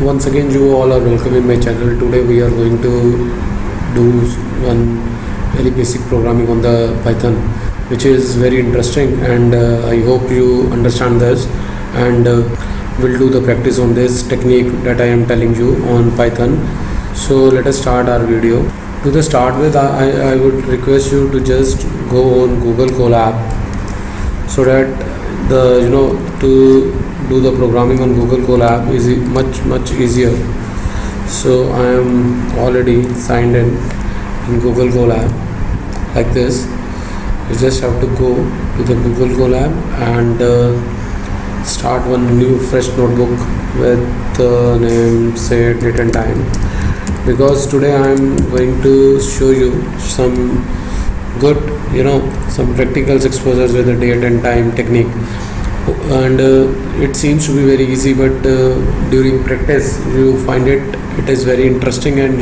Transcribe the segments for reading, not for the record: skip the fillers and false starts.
Once again, you all are welcome in my channel. Today we are going to do one very basic programming on the Python, which is very interesting, and I hope you understand this. And we'll do the practice on this technique that I am telling you on Python. So let us start our video. To the start with, I would request you to just go on Google Colab so that to do the programming on Google Colab is much easier. So I am already signed in Google Colab like this. You just have to go to the Google Colab and start one new fresh notebook with the name say date and time, because today I am going to show you some good some practical exposures with the date and time technique. And it seems to be very easy, but during practice you find it is very interesting and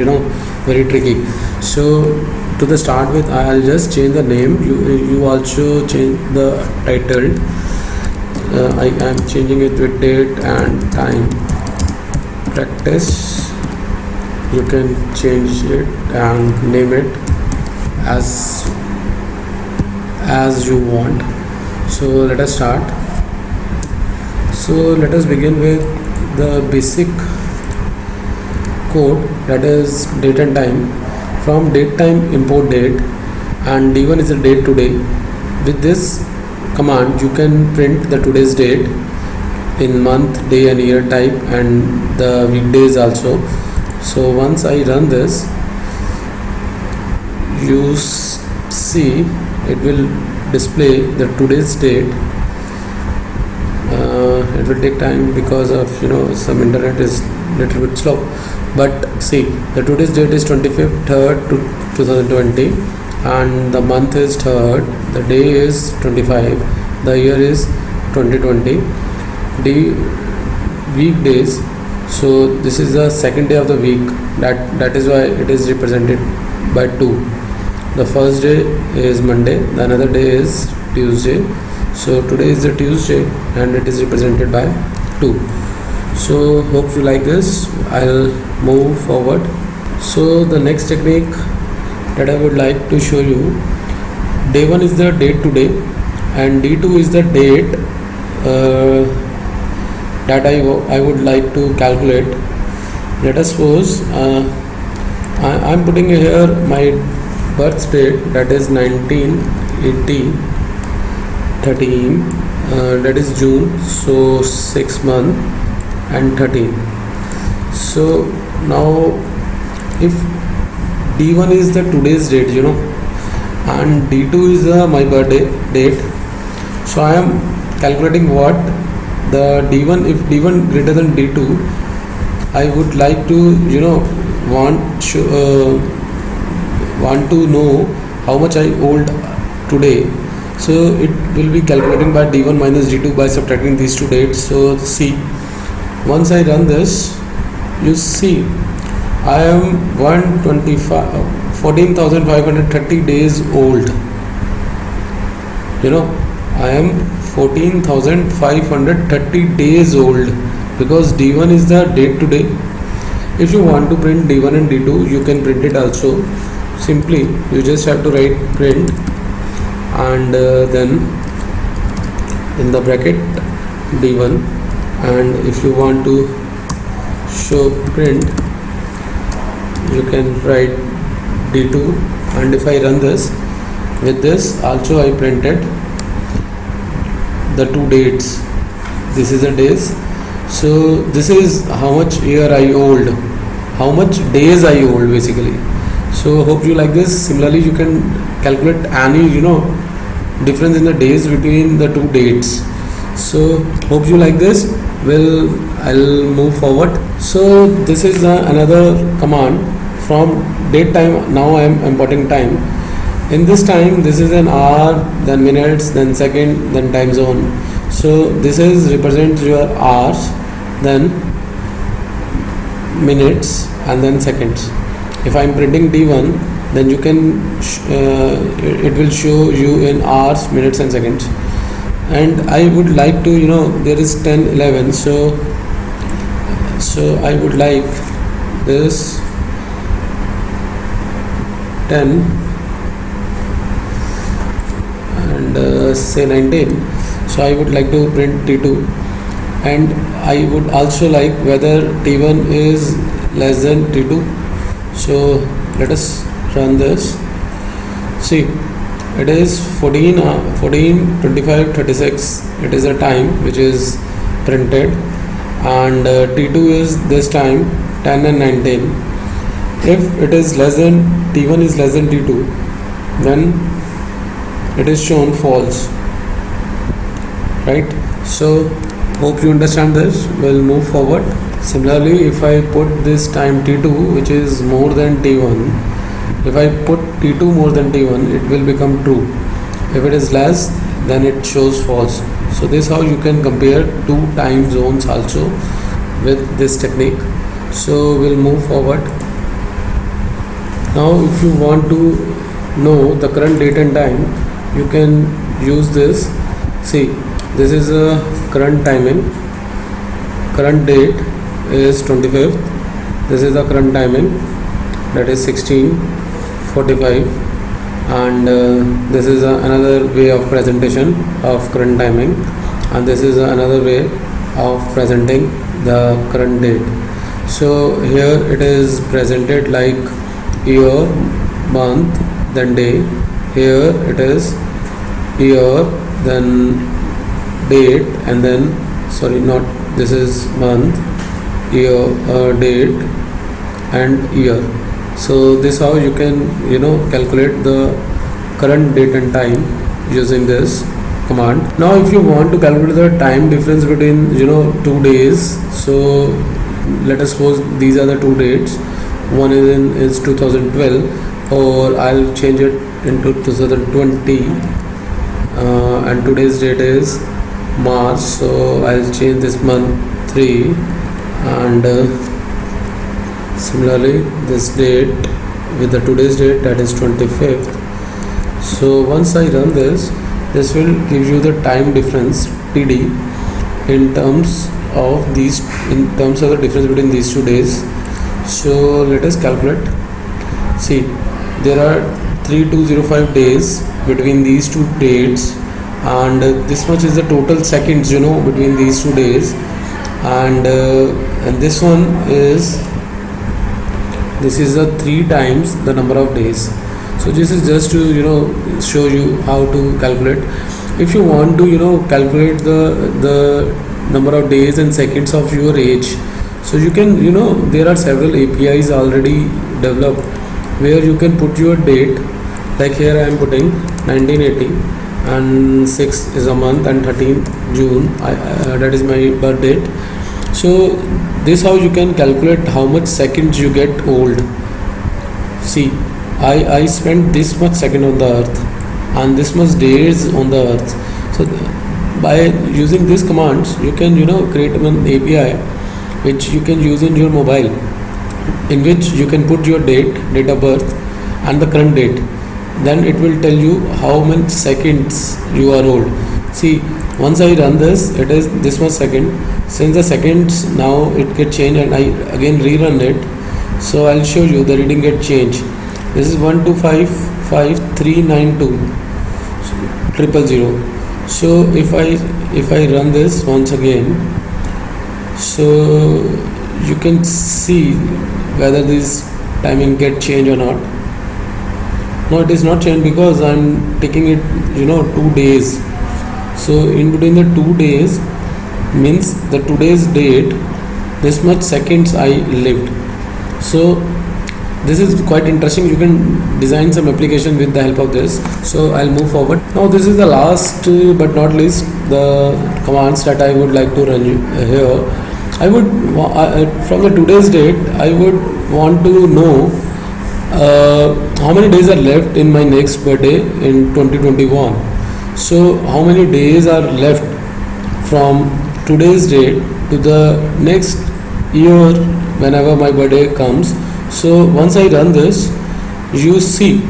very tricky. So to the start with, I'll just change the name. You also change the title. I am changing it with date and time practice. You can change it and name it as you want. So let us start. So let us begin with the basic code, that is date and time. From date time, import date, and d1 is the date today. With this command you can print the today's date in month, day and year type, and the weekdays also. So once I run this, you see it will display the today's date. It will take time because of some internet is little bit slow, but see, the today's date is 25th 3rd 2020, and the month is 3rd, the day is 25, the year is 2020, the weekdays. So this is the second day of the week, that is why it is represented by 2. The first day is Monday, the another day is Tuesday. So today is the Tuesday and it is represented by 2. So hope you like this. I'll move forward. So the next technique that I would like to show you, day 1 is the date today and d2 is the date that I would like to calculate. Let us suppose I'm putting here my birth date, that is 1980 13, that is June, so 6 month and 13. So now if d1 is the today's date and d2 is my birthday date, so I am calculating what the d1, if d1 greater than d2, I would like to want to know how much I owed today. So it will be calculating by d1 minus d2 by subtracting these two dates. So see, once I run this, you see I am 14,530 days old. I am 14,530 days old because d1 is the date today. If you want to print d1 and d2, you can print it also. Simply you just have to write print and then in the bracket d1, and if you want to show print, you can write d2, and if I run this, with this also I printed the two dates. This is the days. So this is how much year I old, how much days I old basically. So hope you like this. Similarly, you can calculate any difference in the days between the two dates. So hope you like this. Well, I'll move forward. So this is another command from date time. Now I am importing time. In this time, this is an hour, then minutes, then second, then time zone. So this is represents your hours, then minutes, and then seconds. If I am printing d1, then you can it will show you in hours, minutes and seconds. And I would like to there is 10 11, so So I would like this 10 and say 19. So I would like to print T2, and I would also like whether T1 is less than T2. So let us run this. See, it is 14, 36. It is a time which is printed, and T2 is this time 10 and 19. If it is less than T1 is less than T2, then it is shown false, right? So hope you understand this. We'll move forward. Similarly, if I put this time T2 which is more than T1, if I put T2 more than T1, it will become true. If it is less, then it shows false. So this is how you can compare two time zones also with this technique. So we'll move forward. Now if you want to know the current date and time, you can use this. See, this is a current timing. Current date is 25th. This is the current timing, that is 16:45, and this is another way of presentation of current timing, and this is another way of presenting the current date. So here it is presented like year, month, then day. Here it is year, then date, and then this is month, year, date, and year. So this how you can calculate the current date and time using this command. Now if you want to calculate the time difference between 2 days, so let us suppose these are the two dates. One is 2012, or I'll change it into 2020, and today's date is March, so I'll change this month 3, and similarly this date with the today's date, that is 25th. So once I run this will give you the time difference TD in terms of the difference between these 2 days. So let us calculate. See, there are 3205 days between these two dates, and this much is the total seconds between these 2 days, and this one is the 3 times the number of days. So this is just to show you how to calculate. If you want to calculate the number of days and seconds of your age, so you can there are several APIs already developed where you can put your date. Like here I am putting 1980, and 6 is a month, and 13th June that is my birth date. So this how you can calculate how much seconds you get old. See, I spent this much second on the earth and this much days on the earth. So by using these commands, you can create an API which you can use in your mobile, in which you can put your date of birth and the current date. Then it will tell you how many seconds you are old. See, once I run this, it is this much second. Since the seconds now it get changed, and I again rerun it, so I'll show you the reading get changed. This is 1255392 So if I run this once again, so you can see whether this timing get changed or not. No, it is not changed because I'm taking it 2 days. So in between the 2 days means the today's date, this much seconds I lived. So this is quite interesting. You can design some application with the help of this. So I'll move forward. Now this is the last but not least, the commands that I would like to run here. I would from the today's date, I would want to know how many days are left in my next birthday in 2021. So how many days are left from today's date to the next year whenever my birthday comes. So once I run this, you see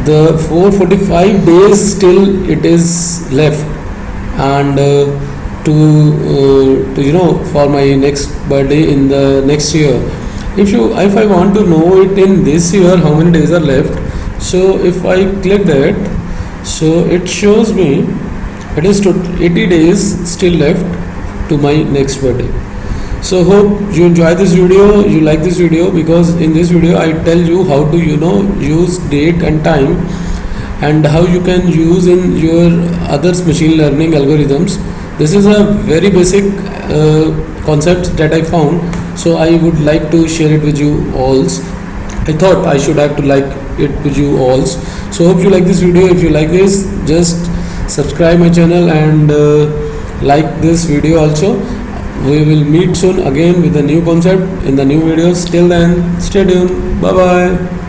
the 445 days still it is left, and to for my next birthday in the next year. If I want to know it in this year how many days are left, so if I click that, so it shows me it is 80 days still left to my next birthday. So hope you enjoy this video, you like this video, because in this video I tell you how to use date and time, and how you can use in your others machine learning algorithms. This is a very basic concept that I found, so I would like to share it with you all. I thought I should have to like it with you all. So hope you like this video. If you like this, just subscribe my channel and like this video also. We will meet soon again with a new concept in the new videos. Till then, stay tuned. Bye bye.